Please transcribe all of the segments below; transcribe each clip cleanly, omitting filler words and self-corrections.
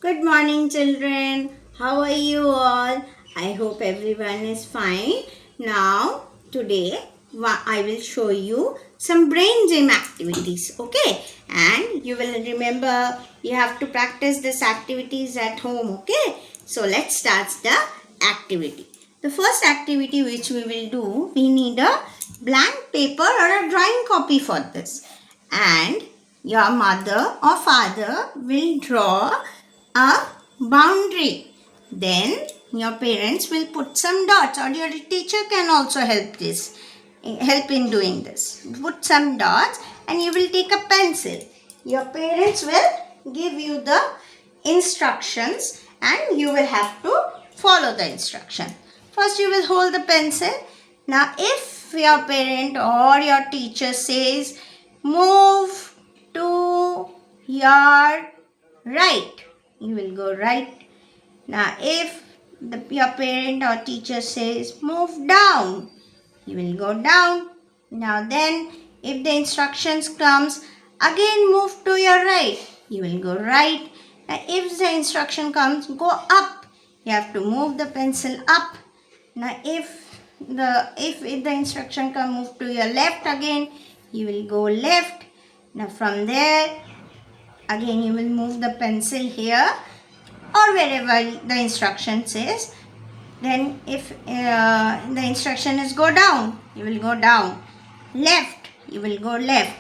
Good morning, children. How are you all? I hope everyone is fine. Now, today I will show you some brain gym activities. Okay, and you will remember you have to practice these activities at home. Okay, so let's start the activity. The first activity which we will do, we need a blank paper or a drawing copy for this, and your mother or father will draw a boundary. Then your parents will put some dots, or your teacher can also help in doing this. Put some dots and you will take a pencil. Your parents will give you the instructions and you will have to follow the instruction. First you will hold the pencil. Now if your parent or your teacher says move to your right, you will go right. Now if your parent or teacher says move down, you will go down. Now then if the instructions comes again move to your right, you will go right. Now if the instruction comes go up, you have to move the pencil up. Now if the instruction comes move to your left again, you will go left. Now from there again you will move the pencil here or wherever the instruction says. Then if the instruction is go down, you will go down. Left, you will go left.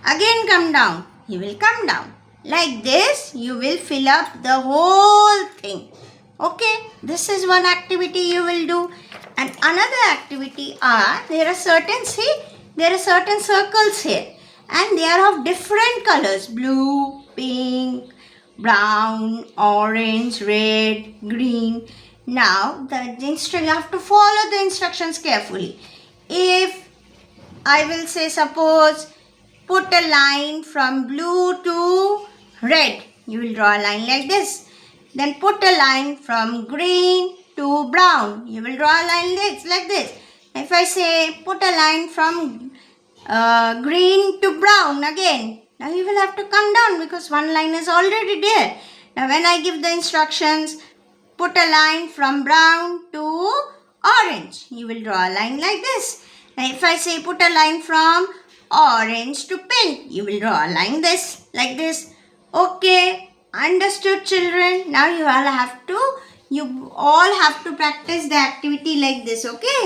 Again come down, you will come down. Like this you will fill up the whole thing. Okay, this is one activity you will do. And another activity there are certain circles here and they are of different colors: blue, pink, brown, orange, red, green. Now you have to follow the instructions carefully. If I will say, suppose put a line from blue to red, you will draw a line like this. Then put a line from green to brown, you will draw a line like this. If I say put a line from green to brown again, now you will have to come down because one line is already there. Now when I give the instructions, put a line from brown to orange, you will draw a line like this. Now if I say put a line from orange to pink, you will draw a line like this. Okay, understood, children? Now you all have to practice the activity like this. Okay.